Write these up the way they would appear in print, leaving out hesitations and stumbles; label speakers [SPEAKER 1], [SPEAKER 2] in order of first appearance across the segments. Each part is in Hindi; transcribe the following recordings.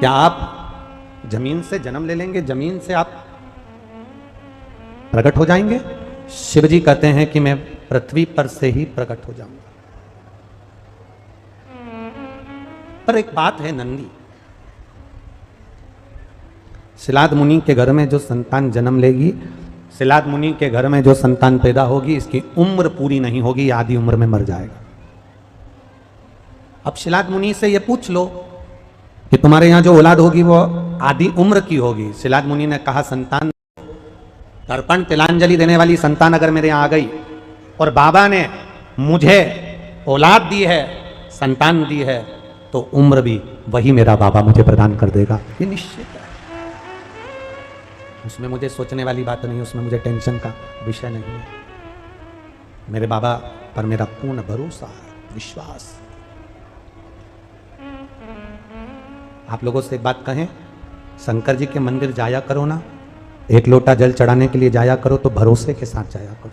[SPEAKER 1] क्या आप जमीन से जन्म ले लेंगे, जमीन से आप प्रकट हो जाएंगे? शिव जी कहते हैं कि मैं पृथ्वी पर से ही प्रकट हो जाऊंगा। पर एक बात है नंदी, सिलाद मुनि के घर में जो संतान जन्म लेगी, सिलाद मुनि के घर में जो संतान पैदा होगी, इसकी उम्र पूरी नहीं होगी, आधी उम्र में मर जाएगा। अब सिलाद मुनि से ये पूछ लो कि तुम्हारे यहां जो औलाद होगी वो आधी उम्र की होगी। सिलाद मुनि ने कहा, संतान तर्पण तिलांजलि देने वाली संतान अगर मेरे यहां आ गई और बाबा ने मुझे औलाद दी है, संतान दी है, तो उम्र भी वही मेरा बाबा मुझे प्रदान कर देगा। ये निश्चित है, उसमें मुझे सोचने वाली बात नहीं, उसमें मुझे टेंशन का विषय नहीं है। मेरे बाबा पर मेरा पूर्ण भरोसा है, विश्वास। आप लोगों से एक बात कहें, शंकर जी के मंदिर जाया करो ना, एक लोटा जल चढ़ाने के लिए जाया करो तो भरोसे के साथ जाया करो।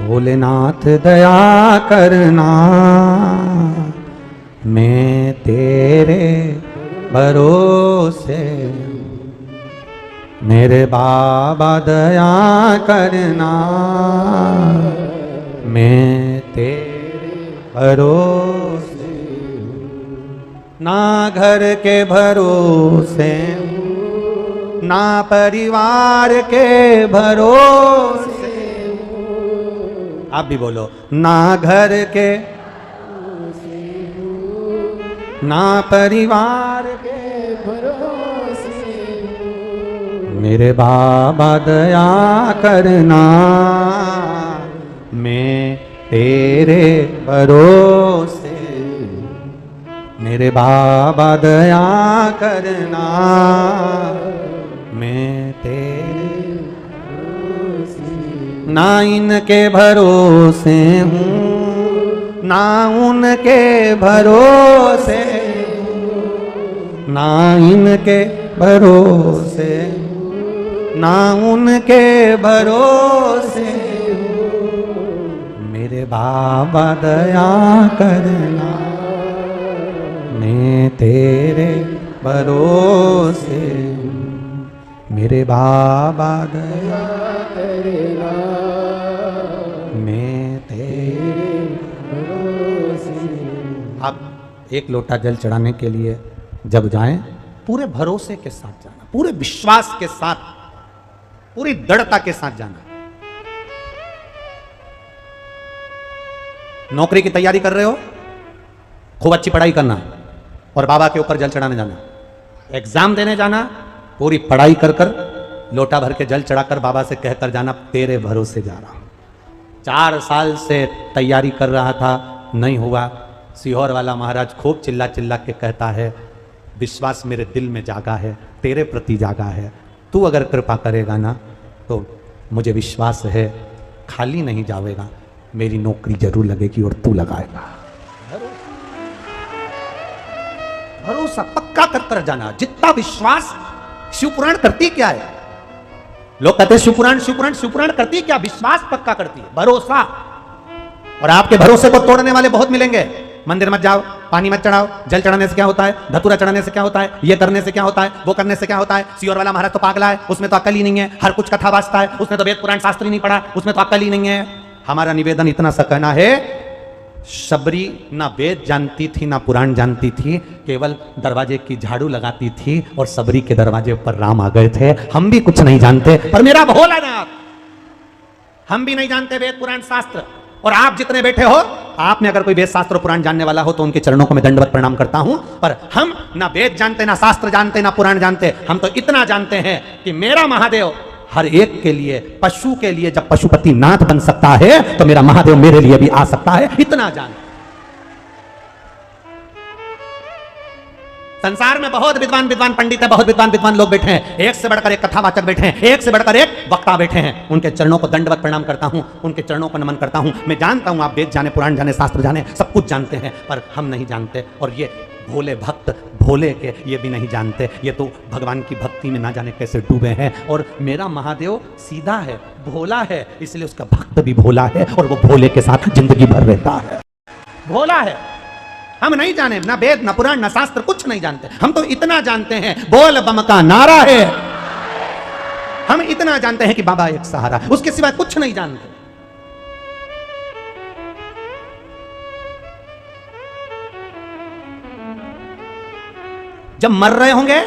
[SPEAKER 1] भोलेनाथ दया करना, मैं तेरे भरोसे, मेरे बाबा दया करना, मैं तेरे भरोसे, ना घर के भरोसे, ना परिवार के भरोसे। आप भी बोलो, ना घर के, ना परिवार के भरोसे, मेरे बाबा दया करना, मैं तेरे भरोसे, मेरे बाबा दया करना, मैं तेरे भरोसे, ना इनके भरोसे हूँ, ना उनके भरोसे, ना इनके भरोसे, ना उनके भरोसे, मेरे बाबा दया करना, मैं तेरे भरोसे, मेरे बाबा दया करना, मैं तेरे भरोसे। आप एक लोटा जल चढ़ाने के लिए जब जाएं, पूरे भरोसे के साथ जाना, पूरे विश्वास के साथ, पूरी दृढ़ता के साथ जाना। नौकरी की तैयारी कर रहे हो, खूब अच्छी पढ़ाई करना और बाबा के ऊपर जल चढ़ाने जाना। एग्जाम देने जाना, पूरी पढ़ाई कर कर लोटा भर के जल चढ़ाकर बाबा से कहकर जाना, तेरे भरोसे जा रहा हूं। 4 साल से तैयारी कर रहा था, नहीं हुआ। सीहोर वाला महाराज खूब चिल्ला चिल्ला के कहता है, विश्वास मेरे दिल में जागा है, तेरे प्रति जागा है, तू अगर कृपा करेगा ना तो मुझे विश्वास है खाली नहीं जाएगा, मेरी नौकरी जरूर लगेगी और तू लगाएगा। भरोसा पक्का कर कर जाना, जितना विश्वास। शिवपुराण करती क्या है? लोग कहते हैं शिवपुराण शिवपुराण, शिवपुराण करती क्या? विश्वास पक्का करती है, भरोसा। और आपके भरोसे को तोड़ने वाले बहुत मिलेंगे। मंदिर मत जाओ, पानी मत चढ़ाओ, जल चढ़ाने से क्या होता है, धतूरा चढ़ाने से क्या होता है, ये करने से क्या होता है, वो करने से क्या होता है। सीहोर वाला महाराज तो पागला है, उसमें तो अक्ल ही नहीं है, हर कुछ कथा वाचता है, उसने तो वेद पुराण शास्त्र ही नहीं पढ़ा, उसमें तो अक्ल ही नहीं है। हमारा निवेदन इतना सा कहना है, शबरी ना वेद जानती थी ना पुराण जानती थी, केवल दरवाजे की झाड़ू लगाती थी और शबरी के दरवाजे पर राम आ गए थे। हम भी कुछ नहीं जानते, पर मेरा भोलानाथ, हम भी नहीं जानते वेद पुराण शास्त्र। और आप जितने बैठे हो, आप में अगर कोई वेद शास्त्र पुराण जानने वाला हो तो उनके चरणों को मैं दंडवत प्रणाम करता हूं। पर हम ना वेद जानते, ना शास्त्र जानते, ना पुराण जानते। हम तो इतना जानते हैं कि मेरा महादेव हर एक के लिए, पशु के लिए जब पशुपति नाथ बन सकता है तो मेरा महादेव मेरे लिए भी आ सकता है, इतना जान। संसार में बहुत विद्वान विद्वान पंडित है, बहुत विद्वान विद्वान लोग बैठे हैं, एक से बढ़कर एक कथावाचक बैठे हैं, एक से बढ़कर एक वक्ता बैठे हैं। उनके चरणों को दंडवत प्रणाम करता हूं, उनके चरणों को नमन करता हूं। मैं जानता हूं आप वेद जाने, पुराण जाने, शास्त्र जाने, सब कुछ जानते हैं, पर हम नहीं जानते। और ये भोले भक्त भोले के ये भी नहीं जानते, ये तो भगवान की भक्ति में ना जाने कैसे डूबे हैं। और मेरा महादेव सीधा है, भोला है, इसलिए उसका भक्त भी भोला है और वो भोले के साथ जिंदगी भर रहता है। भोला है। हम नहीं जाने, ना वेद ना पुराण ना शास्त्र, कुछ नहीं जानते। हम तो इतना जानते हैं बोल बम का नारा है। हम इतना जानते हैं कि बाबा एक सहारा, उसके सिवाय कुछ नहीं जानते। जब मर रहे होंगे,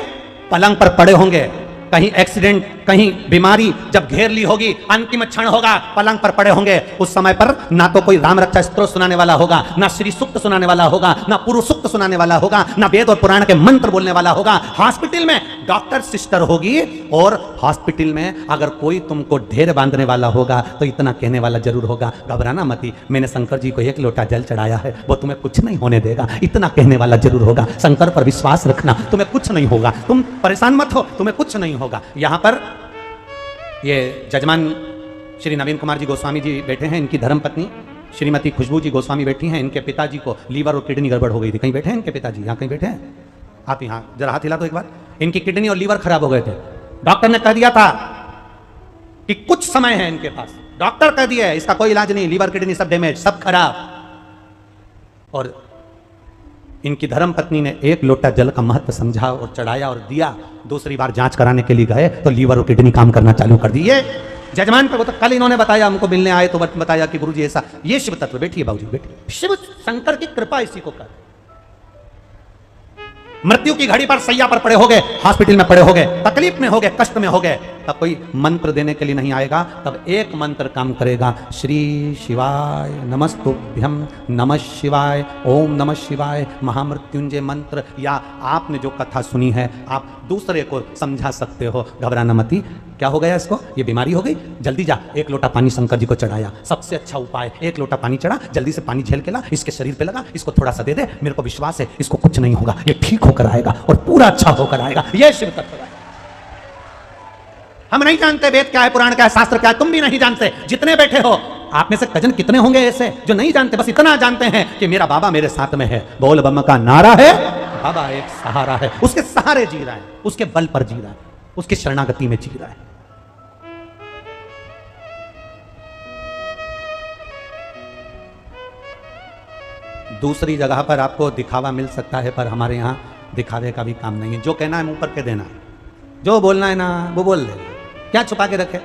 [SPEAKER 1] पलंग पर पड़े होंगे, कहीं एक्सीडेंट, कहीं बीमारी जब घेर ली होगी, अंतिम क्षण होगा, पलंग पर पड़े होंगे, उस समय पर ना तो कोई राम रक्षा स्तोत्र सुनाने वाला होगा, ना श्री सूक्त सुनाने वाला होगा, ना पुरुष सूक्त सुनाने वाला होगा, ना वेद और पुराण के मंत्र बोलने वाला होगा। हॉस्पिटल में डॉक्टर सिस्टर होगी, और हॉस्पिटल में अगर कोई तुमको ढेर बांधने वाला होगा तो इतना कहने वाला जरूर होगा, घबराना मती, मैंने शंकर जी को 1 लोटा जल चढ़ाया है, वो तुम्हें कुछ नहीं होने देगा। इतना कहने वाला जरूर होगा। शंकर पर विश्वास रखना, तुम्हें कुछ नहीं होगा, तुम परेशान मत हो, तुम्हें कुछ नहीं होगा। यहां पर ये जजमान श्री नवीन कुमार जी गोस्वामी जी बैठे हैं, इनकी धर्मपत्नी श्रीमती खुशबू जी गोस्वामी बैठी हैं। इनके पिताजी को लीवर और किडनी गड़बड़ हो गई थी। कहीं बैठे हैं इनके पिताजी? यहाँ कहीं बैठे हैं आप? यहाँ जरा हाथ हिला दो एक बार। इनकी किडनी और लीवर खराब हो गए थे। डॉक्टर ने कह दिया था कि कुछ समय है इनके पास। डॉक्टर कह दिया इसका कोई इलाज नहीं, लीवर किडनी सब डैमेज, सब खराब। और इनकी धर्मपत्नी ने 1 लोटा जल का महत्व समझा और चढ़ाया और दिया। दूसरी बार जांच कराने के लिए गए तो लीवर और किडनी काम करना चालू कर दी। ये जजमान पे, वो तो कल इन्होंने बताया, हमको मिलने आए तो बताया कि गुरुजी ऐसा, ये शिव तत्व। बैठिए बाबूजी, बैठिए। शिव शंकर की कृपा इसी को कर। मृत्यु की घड़ी पर सैया पर पड़े हो गए, हॉस्पिटल में पड़े हो गए, तकलीफ में हो गए, कष्ट में हो गए, तब कोई मंत्र देने के लिए नहीं आएगा। तब एक मंत्र काम करेगा, श्री शिवाय नमस्तुभ्यम, नमः शिवाय, ओम नमः शिवाय, महामृत्युंजय मंत्र। या आपने जो कथा सुनी है आप दूसरे को समझा सकते हो। घबराना मती। क्या हो गया इसको? ये बीमारी हो गई, जल्दी जा 1 लोटा पानी शंकर जी को चढ़ाया। सबसे अच्छा उपाय, 1 लोटा पानी चढ़ा, जल्दी से पानी झेल के ला, इसके शरीर पे लगा, इसको थोड़ा सा दे दे, मेरे को विश्वास है इसको कुछ नहीं होगा, ये ठीक होकर आएगा और पूरा अच्छा होकर आएगा। ये शिव तत्व है। हम नहीं जानते वेद क्या है, पुराण क्या है, शास्त्र क्या है, तुम भी नहीं जानते। जितने बैठे हो आप में से कजन कितने होंगे ऐसे जो नहीं जानते, बस इतना जानते हैं कि मेरा बाबा मेरे साथ में है, बोल बम का नारा है, बाबा एक सहारा है, उसके सहारे जी रहा है, उसके बल पर जी रहा है, उसकी शरणागति में जी रहा है। दूसरी जगह पर आपको दिखावा मिल सकता है, पर हमारे यहाँ दिखावे का भी काम नहीं है। जो कहना है मुंह पर कह देना, जो बोलना है ना वो बोल दे, क्या छुपा के रखे।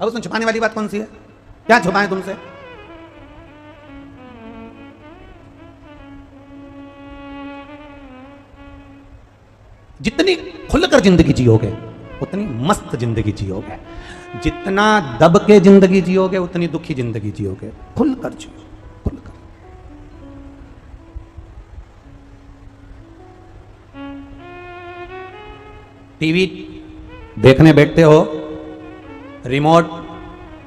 [SPEAKER 1] अब उसमें छुपाने वाली बात कौन सी है? क्या छुपाएं तुमसे? जितनी खुलकर जिंदगी जियोगे उतनी मस्त जिंदगी जियोगे। जितना दब के जिंदगी जियोगे उतनी दुखी जिंदगी जियोगे। खुलकर जियो, खुलकर। टीवी देखने बैठते हो, रिमोट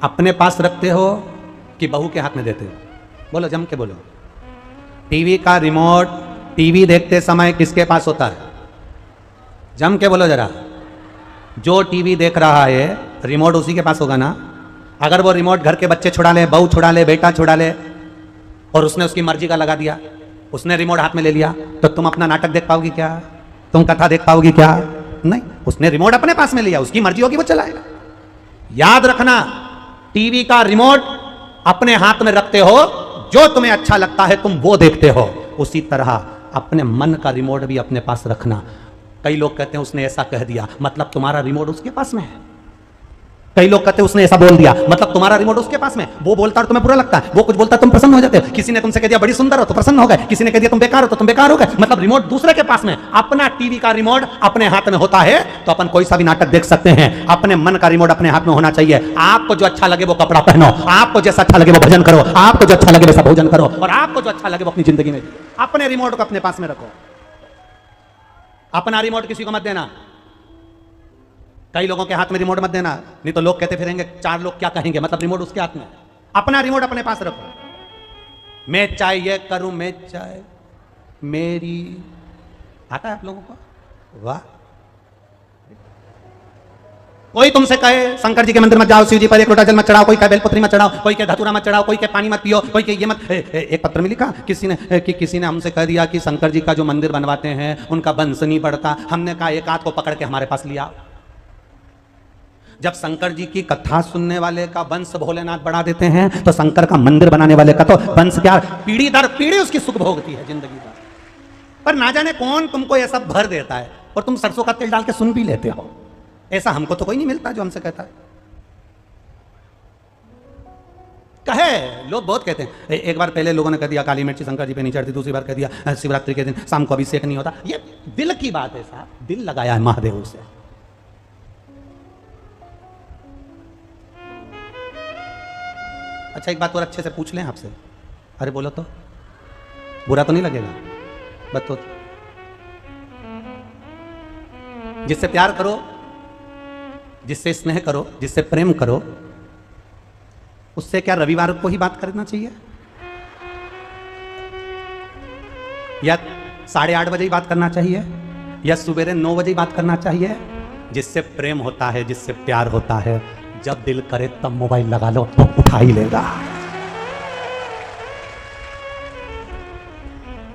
[SPEAKER 1] अपने पास रखते हो कि बहू के हाथ में देते हो? बोलो, जम के बोलो। टीवी का रिमोट टीवी देखते समय किसके पास होता है? जम के बोलो जरा। जो टीवी देख रहा है रिमोट उसी के पास होगा ना। अगर वो रिमोट घर के बच्चे छुड़ा ले, बहू छुड़ा ले, बेटा छुड़ा ले, और उसने उसकी मर्जी का लगा दिया, उसने रिमोट हाथ में ले लिया, तो तुम अपना नाटक देख पाओगी क्या? तुम कथा देख पाओगी क्या? नहीं। उसने रिमोट अपने पास में लिया, उसकी मर्जी होगी वो चलाएगा। याद रखना, टीवी का रिमोट अपने हाथ में रखते हो, जो तुम्हें अच्छा लगता है तुम वो देखते हो। उसी तरह अपने मन का रिमोट भी अपने पास रखना। कई लोग कहते हैं उसने ऐसा कह दिया, मतलब तुम्हारा रिमोट उसके पास में है। कई लोग कहते हैं उसने ऐसा बोल दिया, मतलब तुम्हारा रिमोट उसके पास में। वो बोलता है तुम्हें बुरा लगता है, वो कुछ बोलता है तुम प्रसन्न हो जाते हो। किसी ने तुमसे कह दिया बड़ी सुंदर हो तो प्रसन्न हो गए, किसी ने कह दिया तुम बेकार हो तो तुम बेकार हो गए। मतलब रिमोट दूसरे के पास में। अपना टीवी का रिमोट अपने हाथ में होता है तो अपन कोई सा भी नाटक देख सकते हैं। अपने मन का रिमोट अपने हाथ में होना चाहिए। आपको जो अच्छा लगे वो कपड़ा पहनो, आपको जैसा अच्छा लगे वो भजन करो, आपको जो अच्छा लगे वैसा भोजन करो, और आपको जो अच्छा लगे वो अपनी जिंदगी में जियो। अपने रिमोट को अपने पास में रखो। अपना रिमोट किसी को मत देना। कई लोगों के हाथ में रिमोट मत देना, नहीं तो लोग कहते फिरेंगे 4 लोग क्या कहेंगे, मतलब रिमोट उसके हाथ में। अपना रिमोट अपने पास रखो। मैं चाहे ये करूं, मैं चाहे मेरी। आता है आप लोगों को? वाह। कोई तुमसे कहे शंकर जी के मंदिर मत जाओ, शिव जी पर एक लोटा जल मत चढ़ाओ, कोई कहे बेलपत्री मत चढ़ाओ, कोई कहे धतूरा मत चढ़ाओ, कोई कहे पानी मत पियो, कोई कहे ये मत। एक पत्र में लिखा किसी ने हमसे कह दिया कि शंकर जी का जो मंदिर बनवाते हैं उनका वंश नहीं बढ़ता। हमने कहा एक आध को पकड़ के हमारे पास लिया। जब शंकर जी की कथा सुनने वाले का वंश भोलेनाथ बढ़ा देते हैं तो शंकर का मंदिर बनाने वाले का तो वंश क्या पीढ़ी दर पीढ़ी उसकी सुख भोगती है जिंदगी भर। पर ना जाने कौन तुमको ये सब भर देता है और तुम सरसों का तेल डाल के सुन भी लेते हो। ऐसा हमको तो कोई नहीं मिलता जो हमसे कहता है। कहे लोग बहुत कहते हैं। एक बार पहले लोगों ने कह दिया काली मिर्ची शंकर जी पे नहीं चढ़ती, दूसरी बार कह दिया शिवरात्रि के दिन शाम को अभिषेक नहीं होता। ये दिल की बात है साहब, दिल लगाया है महादेव से। अच्छा एक बात और अच्छे से पूछ लें आपसे, अरे बोलो तो, बुरा तो नहीं लगेगा? बताओ। जिससे प्यार करो, जिससे स्नेह करो, जिससे प्रेम करो, उससे क्या रविवार को ही बात करना चाहिए या 8:30 बजे ही बात करना चाहिए या सुबह 9 बजे ही बात करना चाहिए? जिससे प्रेम होता है, जिससे प्यार होता है, जब दिल करे तब मोबाइल लगा लो तो उठा ही लेगा।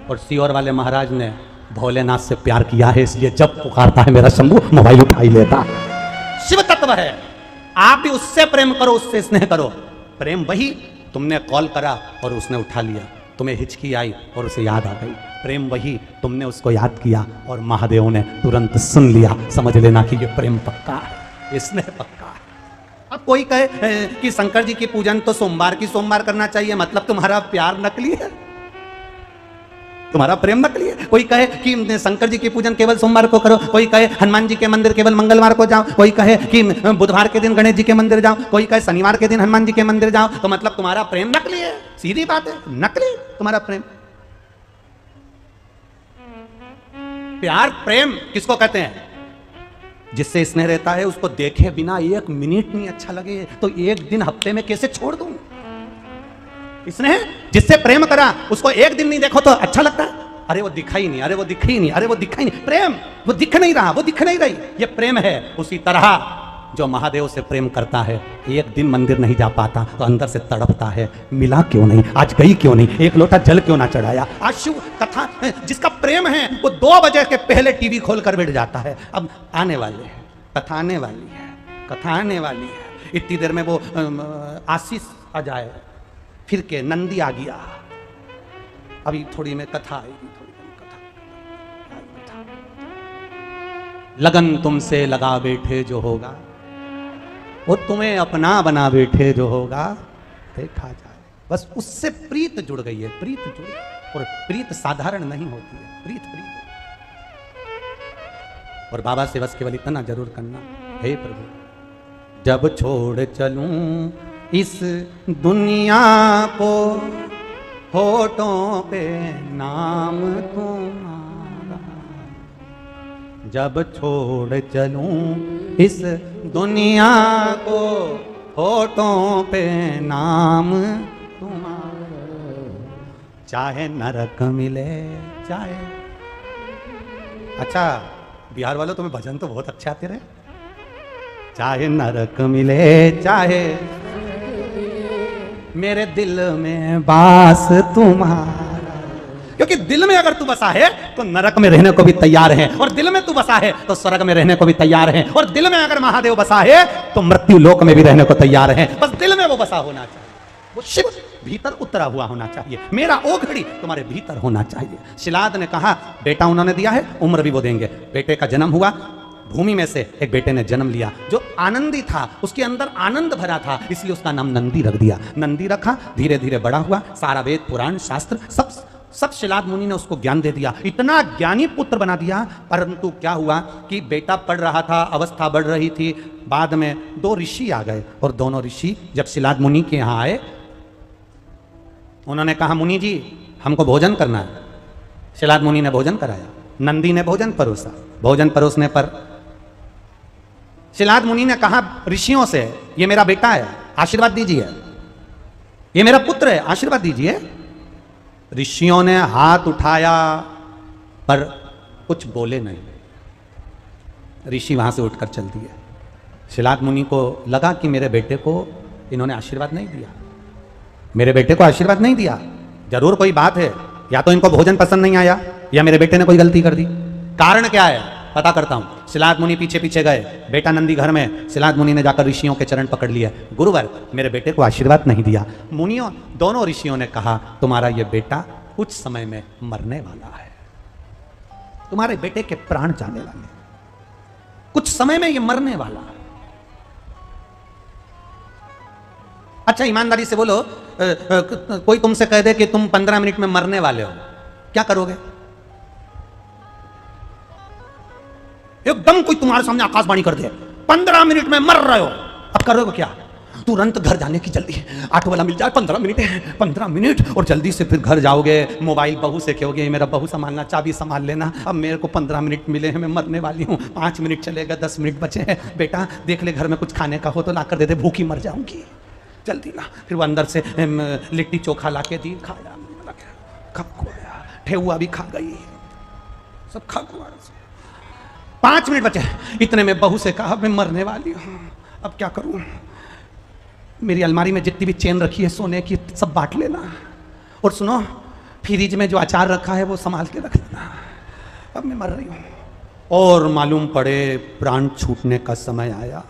[SPEAKER 1] और सीहोर वाले महाराज ने भोलेनाथ से प्यार किया है, इसलिए जब पुकारता है मेरा शंभू मोबाइल उठा ही लेता। शिव तत्व है। आप भी उससे प्रेम करो, उससे स्नेह करो। प्रेम वही तुमने कॉल करा और उसने उठा लिया, तुम्हें हिचकी आई और उसे याद आ गई। प्रेम वही तुमने उसको याद किया और महादेव ने तुरंत सुन लिया। समझ लेना कि ये प्रेम पक्का है, ये स्नेह पक्का है। अब कोई कहे कि शंकर जी की पूजन तो सोमवार की सोमवार करना चाहिए, मतलब तुम्हारा प्यार नकली है, तुम्हारा प्रेम नकली है। कोई कहे कि शंकर जी की पूजन केवल सोमवार को करो, कोई कहे हनुमान जी के मंदिर केवल मंगलवार को जाओ, कोई कहे कि बुधवार के दिन गणेश जी के मंदिर जाओ, कोई कहे शनिवार के दिन हनुमान जी के मंदिर जाओ, तो मतलब तुम्हारा प्रेम नकली है। सीधी बात है, नकली तुम्हारा प्रेम। प्यार प्रेम किसको कहते हैं? जिससे स्नेह रहता है, उसको देखे बिना 1 मिनट नहीं अच्छा लगे तो 1 दिन हफ्ते में कैसे छोड़ दूं? स्नेह जिससे प्रेम करा, उसको 1 दिन नहीं देखो तो अच्छा लगता है। अरे वो दिखा ही नहीं, अरे वो दिखा ही नहीं, अरे वो दिखा ही नहीं। प्रेम वो दिख नहीं रहा, वो दिख नहीं रही, ये प्रेम है। उसी तरह जो महादेव से प्रेम करता है, 1 दिन मंदिर नहीं जा पाता तो अंदर से तड़पता है, मिला क्यों नहीं, आज गई क्यों नहीं, 1 लोटा जल क्यों ना चढ़ाया। आज शिव कथा जिसका प्रेम है वो 2 बजे के पहले टीवी खोल कर बैठ जाता है। अब आने वाले हैं, कथा आने वाली है, कथा आने वाली है। इतनी देर में वो आशीष आ जाए, फिर के नंदी आ गया, अभी थोड़ी में कथा आएगी, थोड़ी में कथा। लगन तुमसे लगा बैठे जो होगा, वो तुम्हें अपना बना बैठे जो होगा, देखा जाए। बस उससे प्रीत जुड़ गई है, प्रीत जुड़ गई। और प्रीत साधारण नहीं होती है, प्रीत प्रीत। और बाबा से बस केवल इतना जरूर करना, हे प्रभु जब छोड़ चलूं इस दुनिया को, होठों पे नाम तुम्हारा। जब छोड़ चलूं इस दुनिया को, होठों पे नाम तुम्हारा। चाहे नरक मिले चाहे। अच्छा बिहार वालों तुम्हें भजन तो बहुत अच्छे आते रहे। चाहे नरक मिले चाहे मेरे दिल में बास तुम्हारा। क्योंकि दिल में अगर तू बसा है तो नरक में रहने को भी तैयार है, और दिल में तू बसा है तो स्वर्ग में रहने को भी तैयार है, और दिल में अगर महादेव बसा है तो मृत्यु लोक में भी रहने को तैयार है। बस दिल में वो बसा होना चाहिए, वो शिव भीतर उतरा हुआ होना चाहिए। मेरा ओघड़ी तुम्हारे भीतर होना चाहिए। शिलाद ने कहा बेटा उन्होंने दिया है, उम्र भी वो देंगे। बेटे का जन्म हुआ, भूमि में से एक बेटे ने जन्म लिया जो आनंदी था, उसके अंदर आनंद भरा था, इसलिए उसका नाम नंदी रख दिया। नंदी रखा, धीरे धीरे बड़ा हुआ, सारा वेद पुराण शास्त्र सब शिलाद मुनि ने उसको ज्ञान दे दिया, इतना ज्ञानी पुत्र बना दिया। परंतु क्या हुआ कि बेटा पढ़ रहा था, अवस्था बढ़ रही थी, बाद में 2 ऋषि आ गए, और दोनों ऋषि जब शिलाद मुनि के यहाँ आए, उन्होंने कहा मुनि जी हमको भोजन करना है। शिलाद मुनि ने भोजन कराया, नंदी ने भोजन परोसा। भोजन परोसने पर शिलाद मुनि ने कहा ऋषियों से, ये मेरा बेटा है, आशीर्वाद दीजिए, ये मेरा पुत्र है, आशीर्वाद दीजिए। ऋषियों ने हाथ उठाया पर कुछ बोले नहीं। ऋषि वहां से उठकर चल दिए। शिलाद मुनि को लगा कि मेरे बेटे को इन्होंने आशीर्वाद नहीं दिया, मेरे बेटे को आशीर्वाद नहीं दिया, जरूर कोई बात है, या तो इनको भोजन पसंद नहीं आया या मेरे बेटे ने कोई गलती कर दी। कारण क्या है पता करता हूं। शिलाद मुनि पीछे पीछे गए, बेटा नंदी घर में, शिलाद मुनि ने जाकर ऋषियों के चरण पकड़ लिए, गुरुवर मेरे बेटे को आशीर्वाद नहीं दिया। मुनियों दोनों ऋषियों ने कहा तुम्हारा ये बेटा कुछ समय में मरने वाला है, तुम्हारे बेटे के प्राण जाने वाले, कुछ समय में ये मरने वाला है। अच्छा ईमानदारी से बोलो, कोई तुमसे कह दे कि तुम 15 मिनट में मरने वाले हो, क्या करोगे? एकदम कोई तुम्हारे सामने आकाशवाणी कर दे 15 मिनट में मर रहे हो, अब करोगे क्या? तुरंत घर जाने की जल्दी, ऑटो वाला मिल जाए, 15 मिनट है, 15 मिनट, और जल्दी से फिर घर जाओगे, मोबाइल बहू से कहोगे मेरा बहू संभालना, चाबी संभाल लेना, अब मेरे को 15 मिनट मिले हैं, मैं मरने वाली हूँ, 5 मिनट चलेगा, 10 मिनट बचे हैं, बेटा देख ले घर में कुछ खाने का हो तो ला कर दे दे, भूखी मर जाऊंगी, जल्दी ला। फिर वो अंदर से लिट्टी चोखा ला के दी, खाया, खप खोया, ठेहुआ भी खा गई, सब खा खुआ। 5 मिनट बचे, इतने में बहू से कहा मैं मरने वाली हूँ, अब क्या करूँ? मेरी अलमारी में जितनी भी चेन रखी है सोने की सब बांट लेना, और सुनो फ्रिज में जो अचार रखा है वो संभाल के रख लेना, अब मैं मर रही हूँ। और मालूम पड़े प्राण छूटने का समय आया,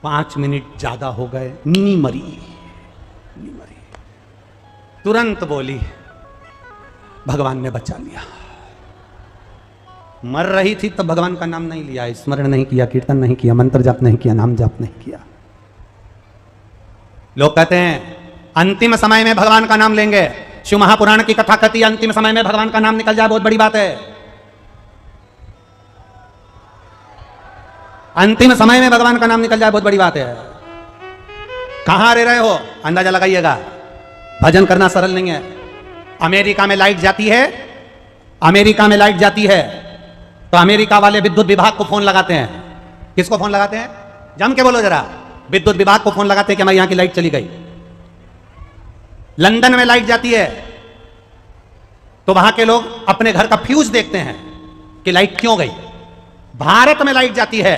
[SPEAKER 1] 5 मिनट ज्यादा हो गए, नी मरी। तुरंत बोली भगवान ने बचा लिया। मर रही थी तब भगवान का नाम नहीं लिया, स्मरण नहीं किया, कीर्तन नहीं किया, मंत्र जाप नहीं किया, नाम जाप नहीं किया। लोग कहते हैं अंतिम समय में भगवान का नाम लेंगे, शिव महापुराण की कथा कहती है अंतिम समय में भगवान का नाम निकल जाए बहुत बड़ी बात है। अंतिम समय में भगवान का नाम निकल जाए बहुत बड़ी बात है। कहां रह रहे हो अंदाजा लगाइएगा, भजन करना सरल नहीं है। अमेरिका में लाइट जाती है, अमेरिका में लाइट जाती है तो अमेरिका वाले विद्युत विभाग को फोन लगाते हैं। किसको फोन लगाते हैं? जम के बोलो जरा। विद्युत विभाग को फोन लगाते हैं कि हमारी यहां की लाइट चली गई। लंदन में लाइट जाती है तो वहां के लोग अपने घर का फ्यूज देखते हैं कि लाइट क्यों गई। भारत में लाइट जाती है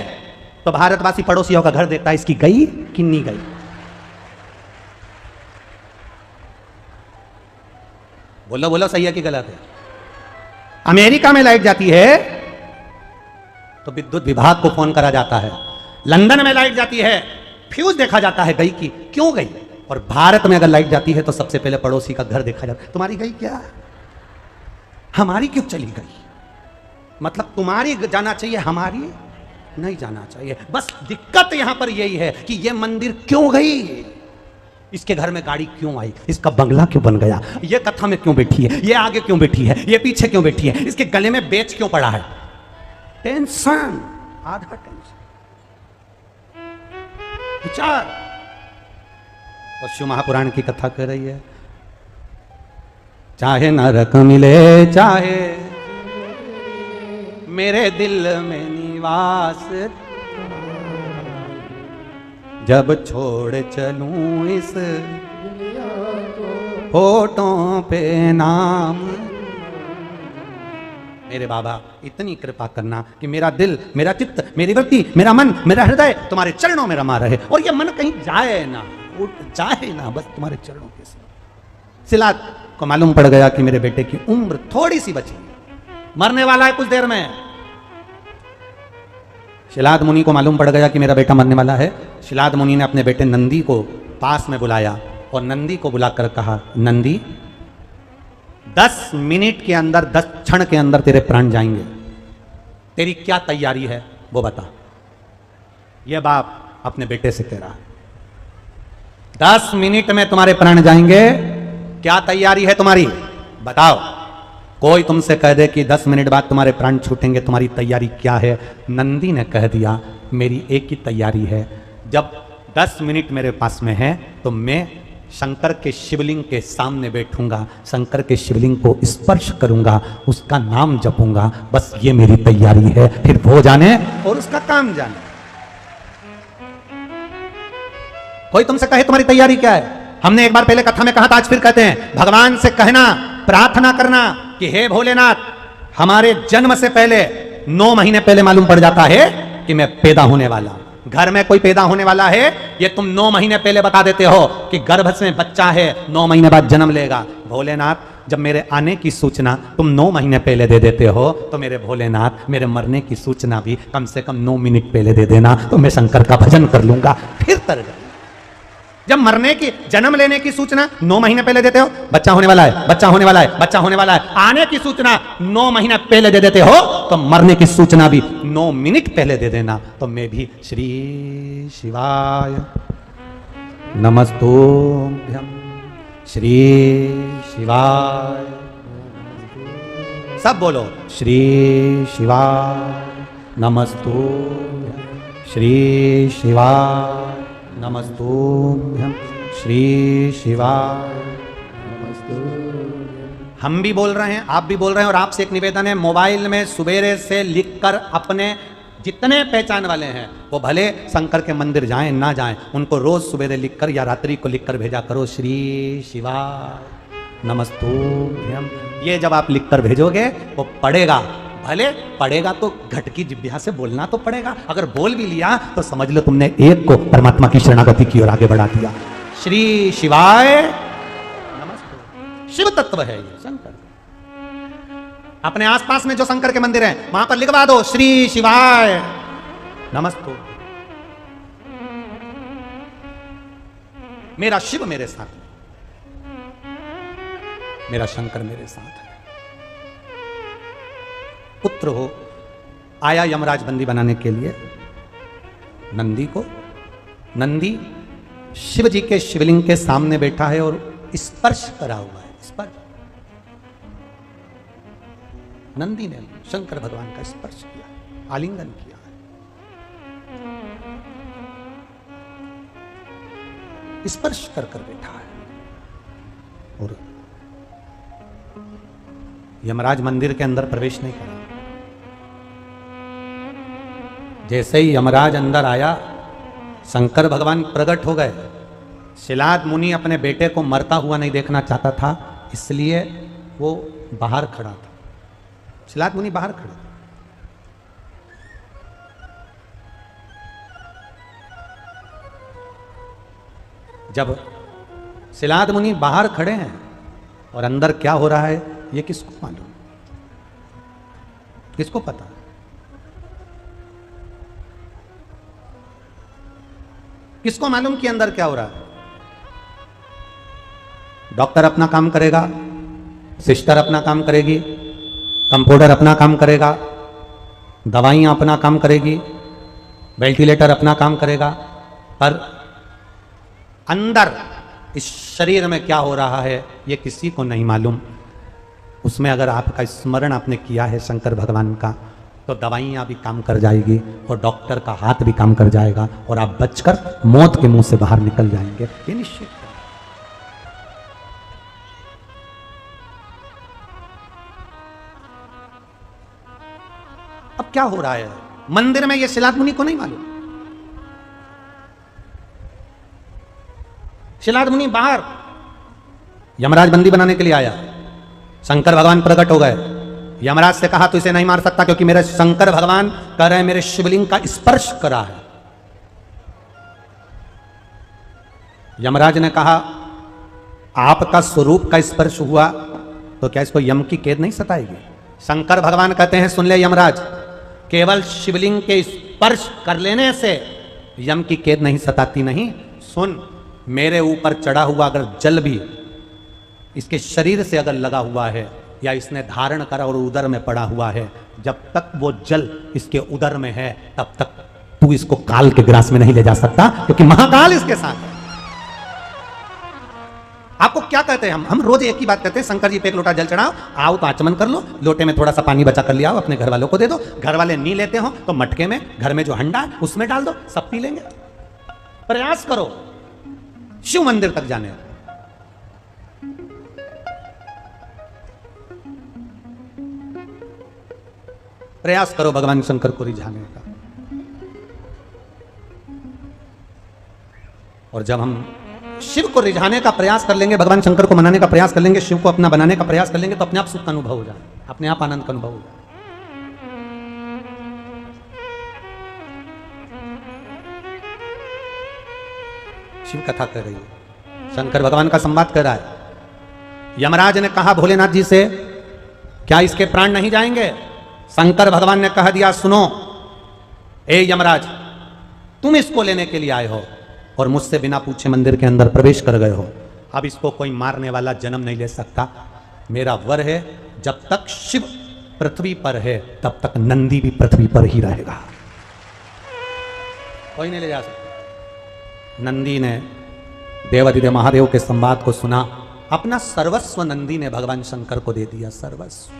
[SPEAKER 1] तो भारतवासी पड़ोसियों का घर देखता है इसकी गई कि नहीं गई। बोलो बोलो सही है कि गलत है? अमेरिका में लाइट जाती है तो विद्युत विभाग को फोन करा जाता है। लंदन में लाइट जाती है फ्यूज देखा जाता है गई की क्यों गई। और भारत में अगर लाइट जाती है तो सबसे पहले पड़ोसी का घर देखा जाता है, तुम्हारी गई क्या, हमारी क्यों चली गई। मतलब तुम्हारी जाना चाहिए, हमारी नहीं जाना चाहिए। बस दिक्कत यहां पर यही है कि यह मंदिर क्यों गई, इसके घर में गाड़ी क्यों आई, इसका बंगला क्यों बन गया, ये कथा में क्यों बैठी है, ये आगे क्यों बैठी है, ये पीछे क्यों बैठी है, इसके गले में बेच क्यों पड़ा है। टेंशन, आधा टेंशन, विचार। और शिव महापुराण की कथा कह रही है चाहे नरक मिले चाहे मेरे दिल में निवास, जब छोड़ चलूं इस होठों पे नाम। मेरे बाबा इतनी कृपा करना कि मेरा दिल, मेरा चित्त, मेरी वृत्ति, मेरा मन, मेरा हृदय तुम्हारे चरणों में रमा रहे और ये मन कहीं जाए ना, उठ जाए ना, बस तुम्हारे चरणों के साथ। शिलाद को मालूम पड़ गया कि मेरे बेटे की उम्र थोड़ी सी बची, मरने वाला है कुछ देर में। शिलाद मुनि को मालूम पड़ गया कि मेरा बेटा मरने वाला है। शिलाद मुनि ने अपने बेटे नंदी को पास में बुलाया और नंदी को बुलाकर कहा, नंदी 10 मिनट के अंदर, 10 क्षण के अंदर तेरे प्राण जाएंगे, तेरी क्या तैयारी है वो बता। यह बाप अपने बेटे से कह रहा है 10 मिनट में तुम्हारे प्राण जाएंगे, क्या तैयारी है तुम्हारी बताओ। कोई तुमसे कह दे कि 10 मिनट बाद तुम्हारे प्राण छूटेंगे, तुम्हारी तैयारी क्या है। नंदी ने कह दिया मेरी एक ही तैयारी है, जब 10 मिनट मेरे पास में है तो मैं शंकर के शिवलिंग के सामने बैठूंगा, शंकर के शिवलिंग को स्पर्श करूंगा, उसका नाम जपूंगा, बस ये मेरी तैयारी है। फिर वो जाने और उसका काम जाने। कोई तुमसे कहे तुम्हारी तैयारी क्या है, हमने एक बार पहले कथा में कहा था, आज फिर कहते हैं, भगवान से कहना, प्रार्थना करना कि हे भोलेनाथ, हमारे जन्म से पहले 9 महीने पहले मालूम पड़ जाता है कि मैं पैदा होने वाला हूं। घर में कोई पैदा होने वाला है, ये तुम 9 महीने पहले बता देते हो कि गर्भ से बच्चा है, 9 महीने बाद जन्म लेगा। भोलेनाथ, जब मेरे आने की सूचना तुम 9 महीने पहले दे देते हो, तो मेरे भोलेनाथ मेरे मरने की सूचना भी कम से कम 9 मिनट पहले दे देना, तो मैं शंकर का भजन कर लूंगा। फिर तर गए। जब मरने की, जन्म लेने की सूचना 9 महीने पहले देते हो, बच्चा होने वाला है, बच्चा होने वाला है, बच्चा होने वाला है, आने की सूचना 9 महीने पहले दे देते हो, तो मरने की सूचना भी 9 मिनट पहले दे देना, तो मैं भी श्री शिवाय नमस्तुभ्यं, श्री शिवाय, सब बोलो, श्री शिवाय नमस्तुभ्यं, श्री शिवाय नमस्तुभ्यं, श्री शिवाय नमस्तुभ्यं। हम भी बोल रहे हैं, आप भी बोल रहे हैं, और आपसे एक निवेदन है, मोबाइल में सुबेरे से लिखकर अपने जितने पहचान वाले हैं वो भले शंकर के मंदिर जाएं ना जाएं, उनको रोज सुबेरे लिखकर या रात्रि को लिखकर भेजा करो, श्री शिवाय नमस्तुभ्यं। ये जब आप लिखकर भेजोगे वो पढ़ेगा, भले पढ़ेगा तो घट की जिह्वा से बोलना तो पड़ेगा, अगर बोल भी लिया तो समझ लो तुमने एक को परमात्मा की शरणागति की ओर आगे बढ़ा दिया। श्री शिवाय नमस्ते। शिव तत्व है ये शंकर। अपने आसपास में जो शंकर के मंदिर हैं वहां पर लिखवा दो, श्री शिवाय नमस्ते। मेरा शिव मेरे साथ है, मेरा शंकर मेरे साथ है। पुत्र हो, आया यमराज बंदी बनाने के लिए नंदी को। नंदी शिव जी के शिवलिंग के सामने बैठा है और स्पर्श करा हुआ है, स्पर्श। नंदी ने शंकर भगवान का स्पर्श किया, आलिंगन किया। स्पर्श कर कर बैठा है और यमराज मंदिर के अंदर प्रवेश नहीं करा। जैसे ही यमराज अंदर आया, शंकर भगवान प्रकट हो गए। शिलाद मुनि अपने बेटे को मरता हुआ नहीं देखना चाहता था, इसलिए वो बाहर खड़ा था। शिलाद मुनि बाहर खड़े थे। जब शिलाद मुनि बाहर खड़े हैं और अंदर क्या हो रहा है ये किसको मालूम, किसको पता? किसको मालूम कि अंदर क्या हो रहा है? डॉक्टर अपना काम करेगा, सिस्टर अपना काम करेगी, कंप्यूटर अपना काम करेगा, दवाइयां अपना काम करेगी, वेंटिलेटर अपना काम करेगा, पर अंदर इस शरीर में क्या हो रहा है ये किसी को नहीं मालूम। उसमें अगर आपका स्मरण आपने किया है शंकर भगवान का, तो दवाइयां भी काम कर जाएगी और डॉक्टर का हाथ भी काम कर जाएगा और आप बचकर मौत के मुंह से बाहर निकल जाएंगे, ये निश्चित है। अब क्या हो रहा है मंदिर में, ये शिलाद मुनि को नहीं मालूम। शिलाद मुनि बाहर यमराज बंदी बनाने के लिए आया। शंकर भगवान प्रकट हो गए। यमराज से कहा तू इसे नहीं मार सकता, क्योंकि मेरे शंकर भगवान कह रहे हैं मेरे शिवलिंग का स्पर्श करा है। यमराज ने कहा आपका स्वरूप का स्पर्श हुआ तो क्या इसको यम की कैद नहीं सताएगी? शंकर भगवान कहते हैं सुन ले यमराज, केवल शिवलिंग के स्पर्श कर लेने से यम की कैद नहीं सताती। नहीं सुन, मेरे ऊपर चढ़ा हुआ अगर जल भी इसके शरीर से अगर लगा हुआ है या इसने धारण करा और उदर में पड़ा हुआ है, जब तक वो जल इसके उदर में है तब तक तू इसको काल के ग्रास में नहीं ले जा सकता, क्योंकि महाकाल इसके साथ है। आपको क्या कहते हैं हम रोज एक ही बात कहते हैं, शंकर जी पे एक लोटा जल चढ़ाओ, आओ तो आचमन कर लो, लोटे में थोड़ा सा पानी बचा कर ले आओ, अपने घर वालों को दे दो, घर वाले नहीं लेते हो तो मटके में घर में जो हंडा है उसमें डाल दो, सब पी लेंगे। प्रयास करो शिव मंदिर तक जाने का। प्रयास करो भगवान शंकर को रिझाने का। और जब हम शिव को रिझाने का प्रयास कर लेंगे, भगवान शंकर को मनाने का प्रयास कर लेंगे, शिव को अपना बनाने का प्रयास कर लेंगे, तो अपने आप सुख का अनुभव हो जाए, अपने आप आनंद का अनुभव हो जाए। शिव कथा कर रही है, शंकर भगवान का संवाद कर रहा है। यमराज ने कहा भोलेनाथ जी से, क्या इसके प्राण नहीं जाएंगे? शंकर भगवान ने कह दिया, सुनो ए यमराज, तुम इसको लेने के लिए आए हो और मुझसे बिना पूछे मंदिर के अंदर प्रवेश कर गए हो। अब इसको कोई मारने वाला जन्म नहीं ले सकता। मेरा वर है, जब तक शिव पृथ्वी पर है तब तक नंदी भी पृथ्वी पर ही रहेगा, कोई नहीं ले जा सकता। नंदी ने देवाधिदेव महादेव के संवाद को सुना, अपना सर्वस्व नंदी ने भगवान शंकर को दे दिया, सर्वस्व।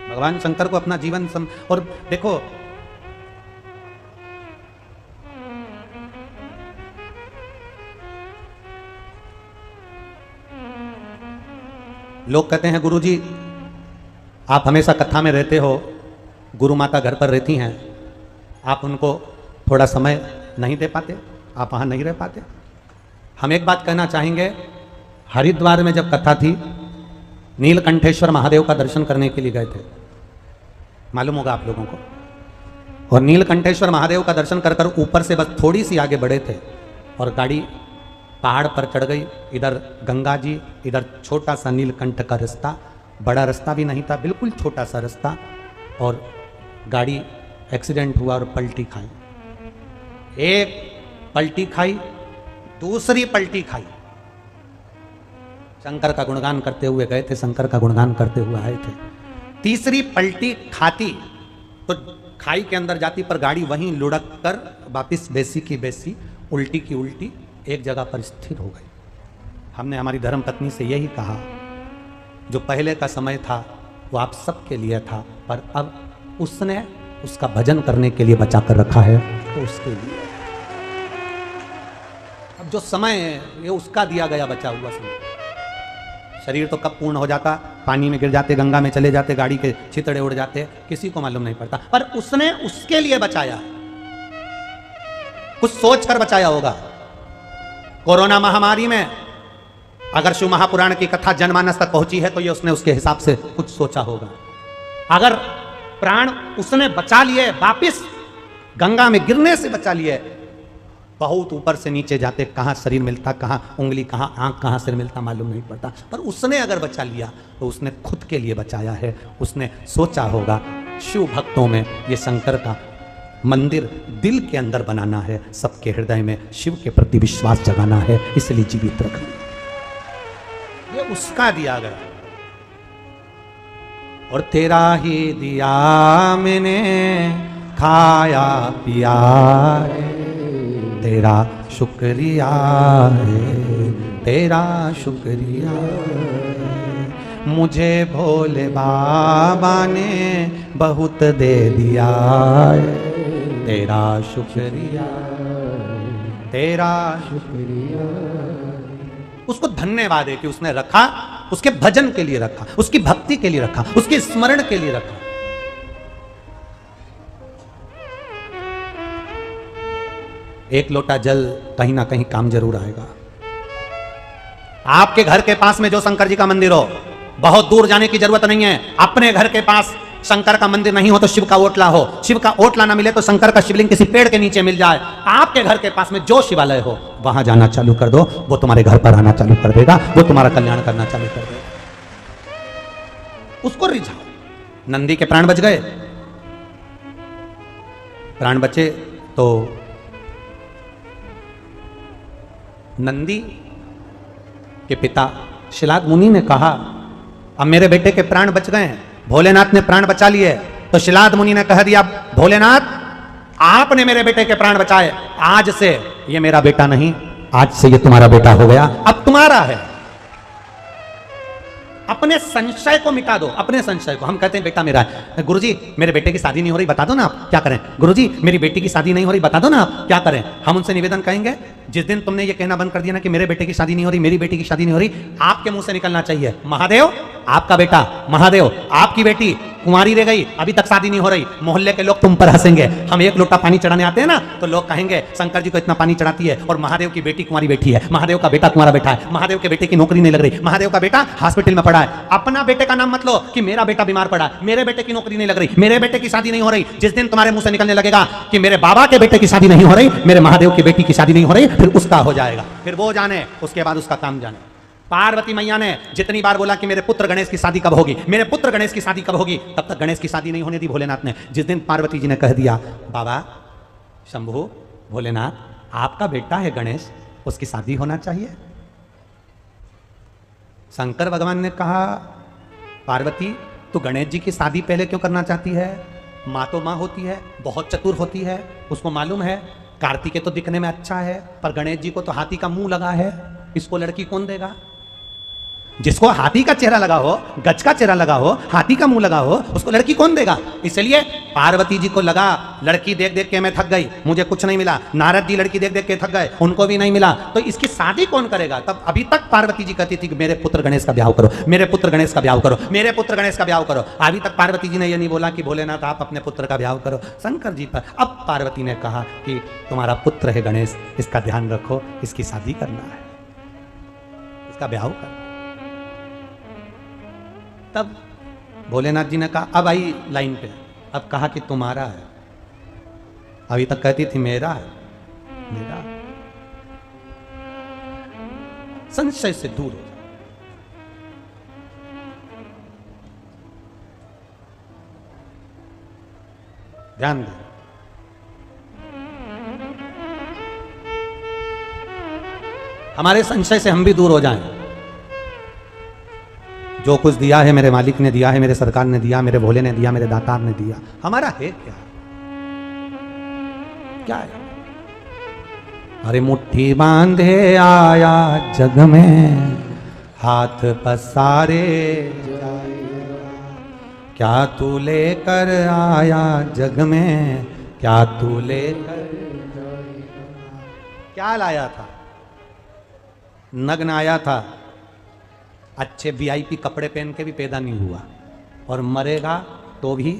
[SPEAKER 1] भगवान शंकर को अपना जीवन और देखो, लोग कहते हैं गुरुजी आप हमेशा कथा में रहते हो, गुरु माता घर पर रहती हैं, आप उनको थोड़ा समय नहीं दे पाते, आप वहाँ नहीं रह पाते। हम एक बात कहना चाहेंगे, हरिद्वार में जब कथा थी, नीलकंठेश्वर महादेव का दर्शन करने के लिए गए थे, मालूम होगा आप लोगों को। और नीलकंठेश्वर महादेव का दर्शन कर कर ऊपर से बस थोड़ी सी आगे बढ़े थे और गाड़ी पहाड़ पर चढ़ गई। इधर गंगा जी, इधर छोटा सा नीलकंठ का रास्ता, बड़ा रास्ता भी नहीं था, बिल्कुल छोटा सा रास्ता, और गाड़ी एक्सीडेंट हुआ और पलटी खाई। एक पलटी खाई, दूसरी पलटी खाई। शंकर का गुणगान करते हुए गए थे, शंकर का गुणगान करते हुए आए थे। तीसरी पलटी खाती तो खाई के अंदर जाती, पर गाड़ी वहीं लुढ़क कर वापिस बेसी की बेसी, उल्टी की उल्टी एक जगह पर स्थिर हो गई। हमने हमारी धर्म पत्नी से यही कहा, जो पहले का समय था वो आप सबके लिए था, पर अब उसने उसका भजन करने के लिए बचा कर रखा है, तो उसके लिए अब जो समय है ये उसका दिया गया बचा हुआ समय। शरीर तो कब पूर्ण हो जाता, पानी में गिर जाते, गंगा में चले जाते, गाड़ी के छितड़े उड़ जाते, किसी को मालूम नहीं पड़ता, पर उसने उसके लिए बचाया, कुछ सोच कर बचाया होगा। कोरोना महामारी में अगर शिव महापुराण की कथा जनमानस तक पहुंची है तो ये उसने उसके हिसाब से कुछ सोचा होगा। अगर प्राण उसने बचा लिए, वापिस गंगा में गिरने से बचा लिए, बहुत ऊपर से नीचे जाते, कहां शरीर मिलता, कहां उंगली, कहां आंख, कहां सिर मिलता, मालूम नहीं पड़ता, पर उसने अगर बचा लिया तो उसने खुद के लिए बचाया है। उसने सोचा होगा शिव भक्तों में ये शंकर का मंदिर दिल के अंदर बनाना है, सबके हृदय में शिव के प्रति विश्वास जगाना है, इसलिए जीवित रखना, ये उसका दिया गया। और तेरा ही दिया मैंने खाया पिया है, तेरा शुक्रिया है, तेरा शुक्रिया है, मुझे भोले बाबा ने बहुत दे दिया है, तेरा शुक्रिया, तेरा शुक्रिया। उसको धन्यवाद है कि उसने रखा, उसके भजन के लिए रखा, उसकी भक्ति के लिए रखा, उसके स्मरण के लिए रखा। एक लोटा जल कहीं ना कहीं काम जरूर आएगा। आपके घर के पास में जो शंकर जी का मंदिर हो, बहुत दूर जाने की जरूरत नहीं है। अपने घर के पास शंकर का मंदिर नहीं हो तो शिव का ओटला हो, शिव का ओटला ना मिले तो शंकर का शिवलिंग किसी पेड़ के नीचे मिल जाए, आपके घर के पास में जो शिवालय हो वहां जाना चालू कर दो, वो तुम्हारे घर पर आना चालू कर देगा, वो तुम्हारा कल्याण करना चालू कर देगा। उसको रिझाओ। नंदी के प्राण बच गए, प्राण बचे तो नंदी के पिता शिलाद मुनि ने कहा, अब मेरे बेटे के प्राण बच गए हैं, भोलेनाथ ने प्राण बचा लिए, तो शिलाद मुनि ने कह दिया, भोलेनाथ आपने मेरे बेटे के प्राण बचाए, आज से ये मेरा बेटा नहीं, आज से ये तुम्हारा बेटा हो गया, अब तुम्हारा है। अपने संशय को मिटा दो, अपने संशय को। हम कहते हैं बेटा मेरा है, गुरुजी मेरे बेटे की शादी नहीं हो रही, बता दो ना आप क्या करें, गुरुजी मेरी बेटी की शादी नहीं हो रही, बता दो ना आप क्या करें। हम उनसे निवेदन कहेंगे, जिस दिन तुमने ये कहना बंद कर दिया ना कि मेरे बेटे की शादी नहीं हो रही, मेरी बेटी की शादी नहीं हो रही, आपके मुंह से निकलना चाहिए, महादेव आपका बेटा, महादेव आपकी बेटी, कुंवारी रह गई, अभी तक शादी नहीं हो रही, मोहल्ले के लोग तुम पर हंसेंगे। हम एक लोटा पानी चढ़ाने आते हैं ना, तो लोग कहेंगे शंकर जी को इतना पानी चढ़ाती है और महादेव की बेटी कुंवारी बैठी है, महादेव का बेटा कुंवारा बैठा है, महादेव के बेटे की नौकरी नहीं लग रही, महादेव का बेटा हॉस्पिटल में पड़ा है। अपना बेटे का नाम मत लो कि मेरा बेटा बीमार पड़ा है, मेरे बेटे की नौकरी नहीं लग रही, मेरे बेटे की शादी नहीं हो रही। जिस दिन तुम्हारे मुंह से निकलने लगेगा कि मेरे बाबा के बेटे की शादी नहीं हो रही, मेरे महादेव की बेटी की शादी नहीं हो रही, फिर उसका हो जाएगा, फिर वो जाने, उसके बाद उसका काम जाने। पार्वती मैया ने जितनी बार बोला कि मेरे पुत्र गणेश की शादी कब होगी, मेरे पुत्र गणेश की शादी कब होगी, तब तक गणेश की शादी नहीं होने दी भोलेनाथ ने। जिस दिन पार्वती जी ने कह दिया बाबा शंभु भोलेनाथ आपका बेटा है गणेश, उसकी शादी होना चाहिए, शंकर भगवान ने कहा पार्वती तू गणेश जी की शादी पहले क्यों करना चाहती है? माँ तो माँ होती है, बहुत चतुर होती है, उसको मालूम है कार्तिकेय तो दिखने में अच्छा है, पर गणेश जी को तो हाथी का मुंह लगा है, इसको लड़की कौन देगा? जिसको हाथी का चेहरा लगा हो, गज का चेहरा लगा हो, हाथी का मुंह लगा हो, उसको लड़की कौन देगा? इसलिए पार्वती जी को लगा लड़की देख देख के मैं थक गई, मुझे कुछ नहीं मिला। नारद जी लड़की देख देख के थक गए, उनको भी नहीं मिला, तो इसकी शादी कौन करेगा? तब अभी तक पार्वती जी कहती थी कि मेरे पुत्र गणेश का ब्याह करो, मेरे पुत्र गणेश का ब्याह करो, मेरे पुत्र गणेश का ब्याह करो। अभी तक पार्वती जी ने यह नहीं बोला कि भोलेनाथ आप अपने पुत्र का ब्याह करो शंकर जी पर। अब पार्वती ने कहा कि तुम्हारा पुत्र है गणेश, इसका ध्यान रखो, इसकी शादी करना है, इसका ब्याह करना। तब भोलेनाथ जी ने कहा अब आई लाइन पे, अब कहा कि तुम्हारा है, अभी तक कहती थी मेरा है, मेरा। संशय से दूर हो जाओ। ध्यान दे, हमारे संशय से हम भी दूर हो जाएं। जो कुछ दिया है मेरे मालिक ने दिया है, मेरे सरकार ने दिया, मेरे भोले ने दिया, मेरे दातार ने दिया, हमारा है क्या? क्या है? अरे मुट्ठी बांधे आया जग में, हाथ पसारे क्या तू लेकर आया जग में, क्या तू लेकर, क्या लाया था? नग्न आया था, अच्छे वीआईपी कपड़े पहन के भी पैदा नहीं हुआ, और मरेगा तो भी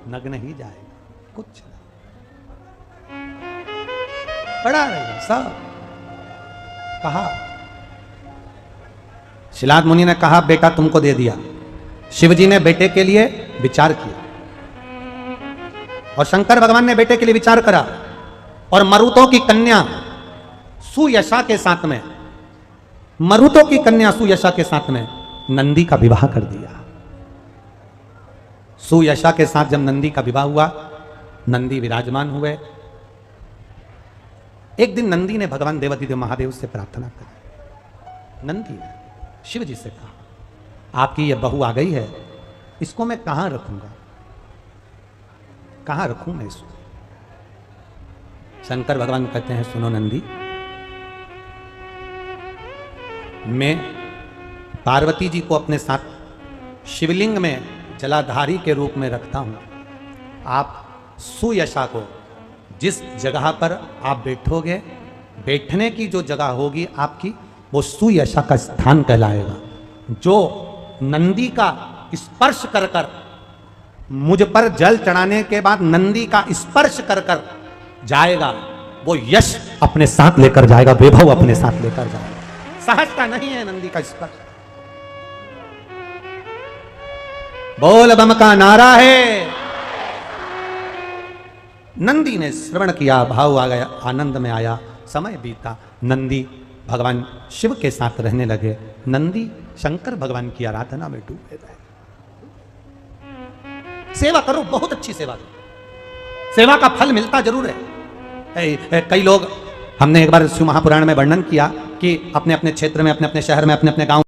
[SPEAKER 1] नग्न ही जाएगा, कुछ पड़ा रहेगा सब। कहा शिलाद मुनि ने कहा बेटा तुमको दे दिया। शिवजी ने बेटे के लिए विचार किया और शंकर भगवान ने बेटे के लिए विचार करा, और मरुतों की कन्या सुयशा के साथ में, मरुतों की कन्या सुयशा के साथ में नंदी का विवाह कर दिया। सुयशा के साथ जब नंदी का विवाह हुआ, नंदी विराजमान हुए। एक दिन नंदी ने भगवान देवाधिदेव महादेव से प्रार्थना करी। नंदी ने शिव जी से कहा आपकी यह बहू आ गई है, इसको मैं कहां रखूंगा, कहां रखूं मैं इसको? शंकर भगवान कहते हैं सुनो नंदी, मैं पार्वती जी को अपने साथ शिवलिंग में जलाधारी के रूप में रखता हूं। आप सुयशा को जिस जगह पर आप बैठोगे, बैठने की जो जगह होगी आपकी, वो सुयशा का स्थान कहलाएगा। जो नंदी का स्पर्श कर कर, मुझ पर जल चढ़ाने के बाद नंदी का स्पर्श कर कर जाएगा, वो यश अपने साथ लेकर जाएगा, वैभव अपने साथ लेकर जाएगा। सहजता नहीं है नंदी का स्पर्श। बोल बम का नारा है। नंदी ने श्रवण किया, भाव आ गया, आनंद में आया, समय बीता, नंदी भगवान शिव के साथ रहने लगे। नंदी शंकर भगवान की आराधना में डूबे रहे। सेवा करो, बहुत अच्छी सेवा करो, सेवा का फल मिलता जरूर है। कई लोग, हमने एक बार शिव महापुराण में वर्णन किया कि अपने अपने क्षेत्र में, अपने अपने शहर में, अपने अपने गांव